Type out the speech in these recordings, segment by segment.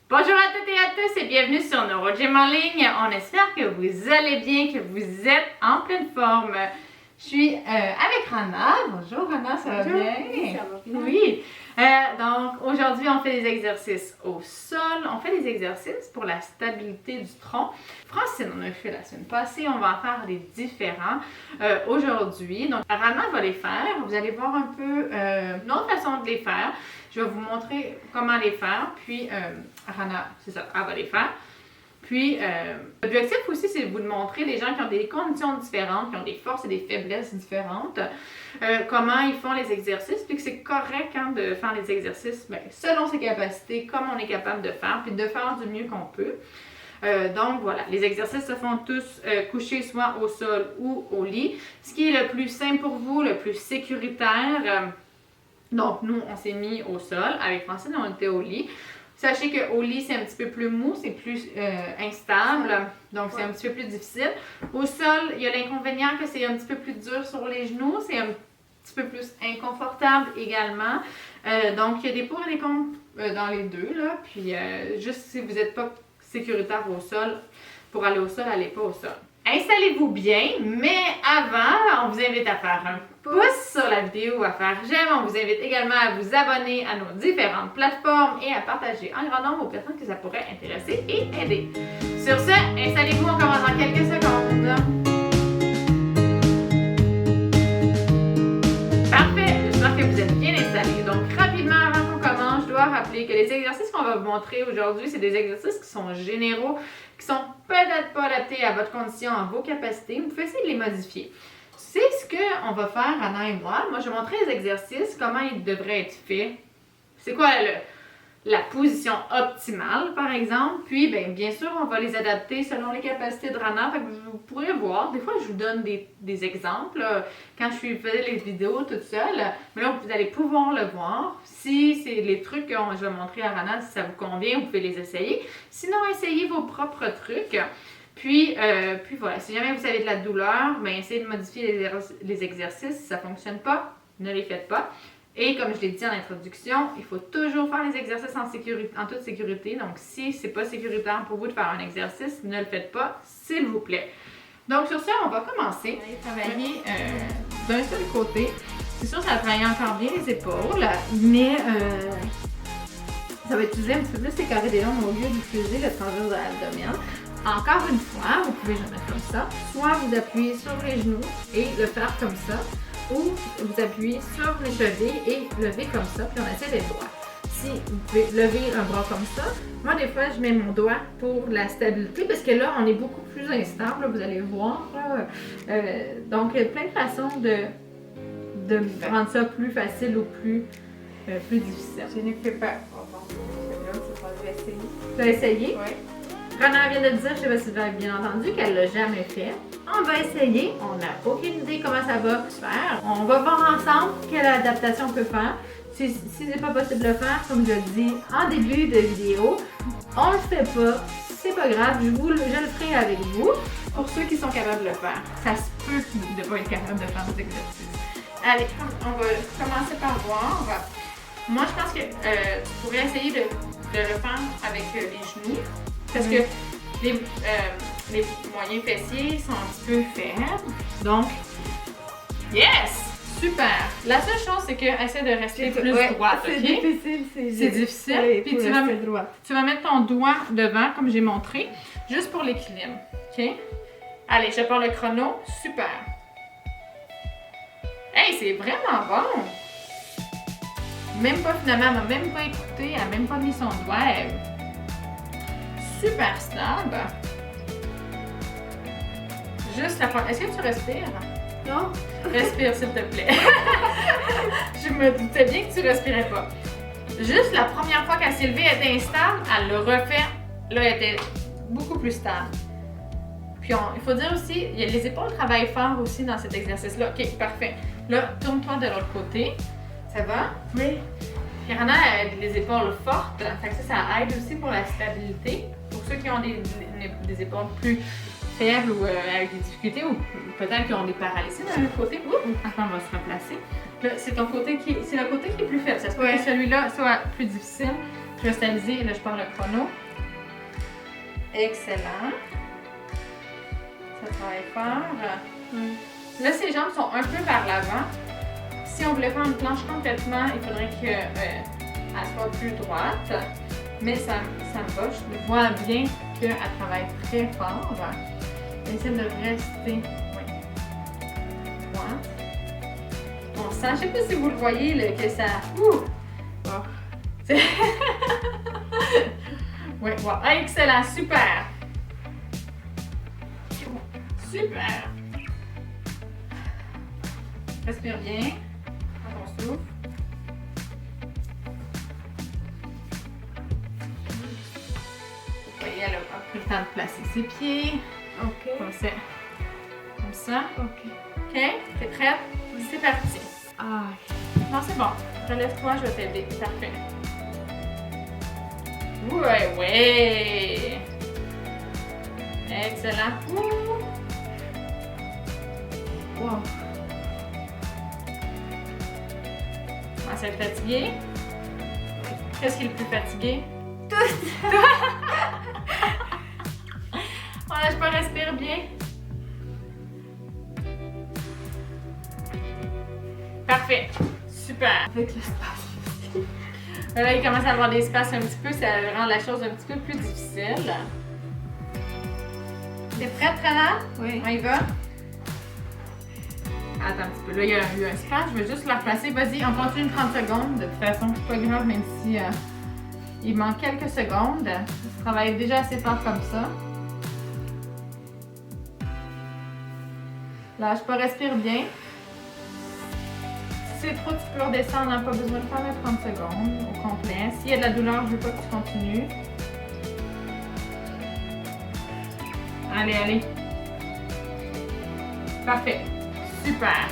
Bonjour à toutes et à tous et bienvenue sur NeuroGym en ligne. On espère que vous allez bien, que vous êtes en pleine forme. Je suis avec Rana. Bonjour Rana, ça va bien? Oui, ça va bien. Oui. Donc aujourd'hui, on fait des exercices au sol. On fait des exercices pour la stabilité du tronc. Francine, on a fait la semaine passée. On va en faire des différents aujourd'hui. Donc Rana va les faire. Vous allez voir un peu une autre façon de les faire. Je vais vous montrer comment les faire. Puis Rana, c'est ça, elle va les faire. Puis, l'objectif aussi, c'est de vous montrer des gens qui ont des conditions différentes, qui ont des forces et des faiblesses différentes, comment ils font les exercices, puis que c'est correct de faire les exercices selon ses capacités, comme on est capable de faire, puis de faire du mieux qu'on peut. Donc voilà, les exercices se font tous couchés soit au sol ou au lit. Ce qui est le plus simple pour vous, le plus sécuritaire. Donc nous, on s'est mis au sol. Avec Francine, on était au lit. Sachez qu'au lit, c'est un petit peu plus mou, c'est plus instable, donc c'est un petit peu plus difficile. Au sol, il y a l'inconvénient que c'est un petit peu plus dur sur les genoux, c'est un petit peu plus inconfortable également. Donc, il y a des pour et des contre dans les deux, là. Puis, juste si vous n'êtes pas sécuritaire au sol, pour aller au sol, allez pas au sol. Installez-vous bien, mais avant, on vous invite à faire un pouce sur la vidéo, à faire j'aime. On vous invite également à vous abonner à nos différentes plateformes et à partager en grand nombre aux personnes que ça pourrait intéresser et aider. Sur ce, installez-vous, on commence dans quelques secondes. Parfait, j'espère que vous êtes bien installés. Donc rapidement, avant qu'on commence, je dois rappeler que les exercices qu'on va vous montrer aujourd'hui, c'est des exercices qui sont généraux, qui sont peut-être pas adaptés à votre condition, à vos capacités. Vous pouvez essayer de les modifier. C'est ce qu'on va faire, Anna et moi. Moi, je vais montrer les exercices, comment ils devraient être faits. C'est quoi la position optimale, par exemple. Puis, bien sûr, on va les adapter selon les capacités de Rana. Fait que vous pourrez voir. Des fois, je vous donne des exemples quand je faisais les vidéos toute seule. Mais là, vous allez pouvoir le voir. Si c'est les trucs que je vais montrer à Rana, si ça vous convient, vous pouvez les essayer. Sinon, essayez vos propres trucs. Puis voilà, si jamais vous avez de la douleur, essayez de modifier les exercices. Si ça ne fonctionne pas, ne les faites pas. Et comme je l'ai dit en introduction, il faut toujours faire les exercices en toute sécurité. Donc, si ce n'est pas sécuritaire pour vous de faire un exercice, ne le faites pas, s'il vous plaît. Donc, sur ça, on va commencer. On va travailler d'un seul côté. C'est sûr, ça va travailler encore bien les épaules, mais ça va utiliser un petit peu plus les carrés des jambes au lieu d'utiliser le transverse de l'abdomen. Encore une fois, vous pouvez le mettre comme ça. Soit vous appuyez sur les genoux et le faire comme ça, ou vous appuyez sur les chevilles et lever comme ça, puis on essaie d'être droit. Si vous pouvez lever un bras comme ça, moi des fois je mets mon doigt pour la stabilité parce que là on est beaucoup plus instable, là, vous allez voir. Donc il y a plein de façons de rendre ça plus facile ou plus difficile. Je ne fais pas. Je vais essayer. Tu vas essayer? Oui. Rana vient de dire, je sais pas si vous avez bien entendu, qu'elle l'a jamais fait. On va essayer. On n'a aucune idée comment ça va se faire. On va voir ensemble quelle adaptation on peut faire. Si c'est pas possible de le faire, comme je le dis en début de vidéo, on le fait pas. C'est pas grave, je le ferai avec vous. Pour ceux qui sont capables de le faire, ça se peut de ne pas être capable de faire cet exercice. Allez, on va commencer par voir. Moi, je pense que tu pourrais essayer de le faire avec les genoux. Parce que les moyens fessiers sont un petit peu faibles. Donc, yes! Super! La seule chose, c'est que essaie de rester plus droite, ok? C'est difficile, c'est difficile. Oui, Puis tu vas mettre ton doigt devant, comme j'ai montré, juste pour l'équilibre, ok? Allez, je prends le chrono. Super! Hey, c'est vraiment bon! Même pas, finalement, elle m'a même pas écouté, elle a même pas mis son doigt. Super stable. Juste la première. Est-ce que tu respires? Non? Respire, s'il te plaît. Je me doutais bien que tu respirais pas. Juste la première fois qu'elle s'est levée, elle était instable, elle le refait. Là, elle était beaucoup plus stable. Puis, il faut dire aussi, les épaules travaillent fort aussi dans cet exercice-là. Ok, parfait. Là, tourne-toi de l'autre côté. Ça va? Oui. Puis, Rana a les épaules fortes. Fait que ça aide aussi pour la stabilité. Pour ceux qui ont des épaules plus faibles ou avec des difficultés ou peut-être qui ont des paralysies dans le côté, attends, on va se replacer. Là, c'est le côté qui est plus faible. Ça se peut que celui-là soit plus difficile. cristallisé. Là, je pars le chrono. Excellent. Ça travaille fort. Là, ses jambes sont un peu vers l'avant. Si on voulait faire une planche complètement, il faudrait qu'elle soit plus droite. Mais ça me va. Je vois bien qu'elle travaille très fort. Elle essaie de rester droite. On sent, je ne sais pas si vous le voyez, là, que ça... Oui, wow. Excellent, super! Super! Respire bien. Quand on souffle. Vous voyez, elle a pris le temps de placer ses pieds. OK. Comme ça. Comme ça. OK. OK? T'es prête? C'est parti. Ah. Non, c'est bon. Relève-toi, je vais t'aider. Parfait. Ouais. Excellent. Wow. On s'est fatigué. Qu'est-ce qui est le plus fatigué? Voilà, je peux respirer bien. Parfait. Super. Avec l'espace. Là, il commence à avoir des espaces un petit peu, ça rend la chose un petit peu plus difficile. T'es prête, Rana? Oui. On y va? Attends un petit peu. Là, il y a eu un espace. Je vais juste la replacer. Vas-y, on continue 30 secondes. De toute façon, c'est pas grave, même si il manque quelques secondes. Je travaille déjà assez fort comme ça. Lâche pas, respire bien. Si c'est trop, tu peux redescendre. Pas besoin de faire les 30 secondes au complet. S'il y a de la douleur, je veux pas que tu continues. Allez. Parfait. Super.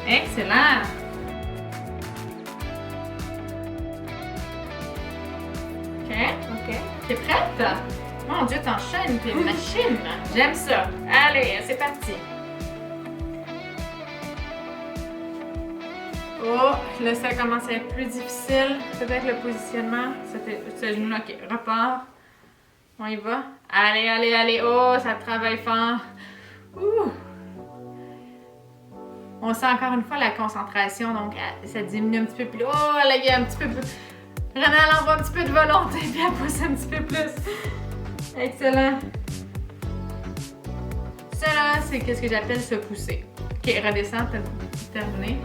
Excellent. OK. T'es prête? Mon Dieu, t'enchaînes, t'es une machine. J'aime ça. Allez, c'est parti. Oh, là, ça commence à être plus difficile. Peut-être le positionnement. C'était ce genou-là. OK, repart. On y va. Allez. Oh, ça travaille fort. Ouh. On sent encore une fois la concentration, donc ça diminue un petit peu plus. Oh, là, il y a un petit peu plus. Renan, elle envoie un petit peu de volonté, puis elle pousse un petit peu plus. Excellent. Ça, là, c'est ce que j'appelle se pousser. OK, redescends, terminé.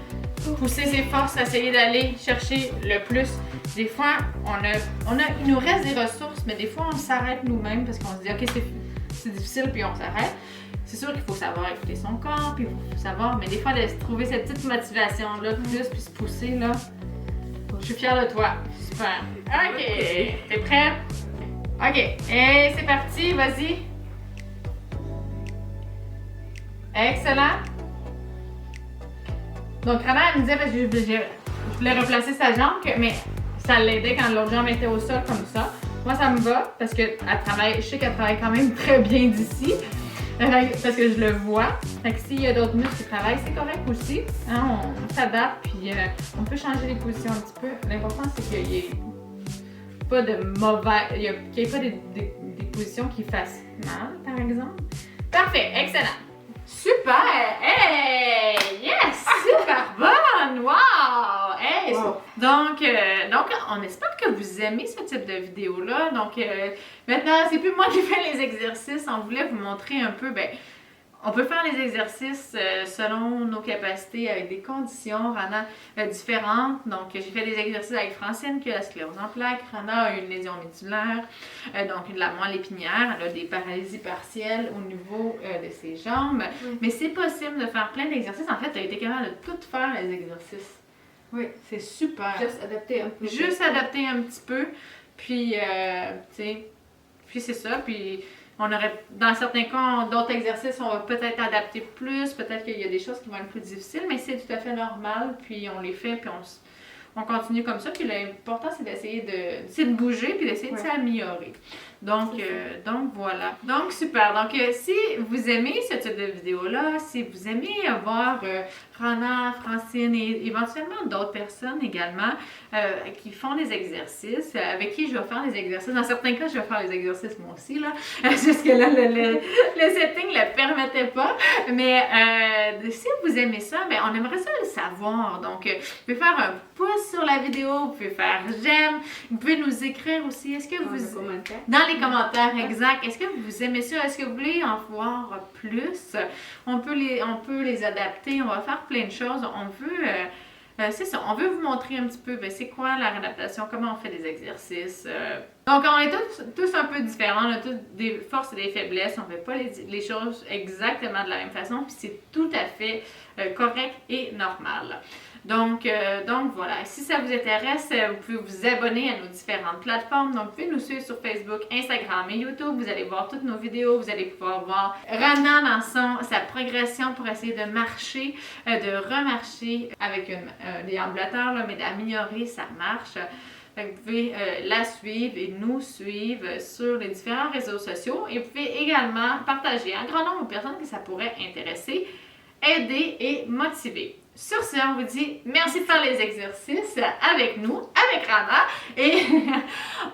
Pousser ses forces, essayer d'aller chercher le plus. Des fois, il nous reste des ressources, mais des fois, on s'arrête nous-mêmes parce qu'on se dit, OK, c'est difficile, puis on s'arrête. C'est sûr qu'il faut savoir écouter son corps, puis il faut savoir, mais des fois, de se trouver cette petite motivation-là, plus, puis se pousser, là. Je suis fière de toi. Super. OK. T'es prêt? OK. Et c'est parti, vas-y. Excellent. Donc, Rana, elle me disait, parce que je voulais replacer sa jambe, mais ça l'aidait quand l'autre jambe était au sol comme ça. Moi, ça me va, parce que je sais qu'elle travaille quand même très bien d'ici. Parce que je le vois. Fait que s'il y a d'autres muscles qui travaillent, c'est correct aussi. Hein, on s'adapte, puis on peut changer les positions un petit peu. L'important, c'est qu'il n'y ait pas de mauvais... qu'il n'y ait pas des positions qui fassent mal, par exemple. Parfait, excellent. Super! Hey! Yes! Super bonne! Wow! Hey! Wow. Donc, on espère que vous aimez ce type de vidéo-là. Donc, maintenant, c'est plus moi qui fais les exercices. On voulait vous montrer un peu, on peut faire les exercices selon nos capacités avec des conditions, Rana, différentes. Donc, j'ai fait des exercices avec Francine qui a la sclérose en plaques. Rana a une lésion médulaire, donc de la moelle épinière. Elle a des paralysies partielles au niveau de ses jambes. Oui. Mais c'est possible de faire plein d'exercices. En fait, tu as été capable de tout faire les exercices. Oui. C'est super. Juste adapter un peu. Juste adapter un petit peu. Puis, tu sais, puis c'est ça. Puis, on aurait, dans certains cas, d'autres exercices, on va peut-être adapter plus. Peut-être qu'il y a des choses qui vont être plus difficiles, mais c'est tout à fait normal. Puis, on les fait, puis on continue comme ça. Puis, l'important, c'est d'essayer de bouger, puis d'essayer de s'améliorer. Donc, voilà. Donc, super. Donc, si vous aimez ce type de vidéo-là, si vous aimez voir Rana, Francine et éventuellement d'autres personnes également qui font des exercices, avec qui je vais faire des exercices. Dans certains cas, je vais faire les exercices moi aussi, là, parce que là, le setting ne le permettait pas. Mais si vous aimez ça, ben, on aimerait ça le savoir. Donc, vous pouvez faire un pouce sur la vidéo, vous pouvez faire j'aime, vous pouvez nous écrire aussi. Est-ce que vous... Dans les commentaires, exact. Est-ce que vous aimez ça? Est-ce que vous voulez en voir plus? On peut les adapter, on va faire plein de choses. On veut, c'est ça, on veut vous montrer un petit peu c'est quoi la réadaptation, comment on fait des exercices. Donc, on est tous un peu différents, on a tous des forces et des faiblesses, on ne fait pas les choses exactement de la même façon, puis c'est tout à fait correct et normal. Donc voilà, si ça vous intéresse, vous pouvez vous abonner à nos différentes plateformes. Donc, vous pouvez nous suivre sur Facebook, Instagram et YouTube. Vous allez voir toutes nos vidéos. Vous allez pouvoir voir Rana dans sa progression pour essayer de marcher, de remarcher avec un déambulateur, mais d'améliorer sa marche. Vous pouvez la suivre et nous suivre sur les différents réseaux sociaux. Et vous pouvez également partager un grand nombre de personnes que ça pourrait intéresser, aider et motiver. Sur ce, on vous dit merci de faire les exercices avec nous, avec Rana, et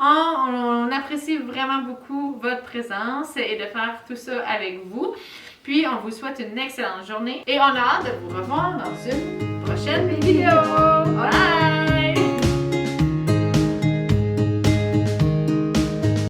on apprécie vraiment beaucoup votre présence et de faire tout ça avec vous. Puis, on vous souhaite une excellente journée et on a hâte de vous revoir dans une prochaine vidéo.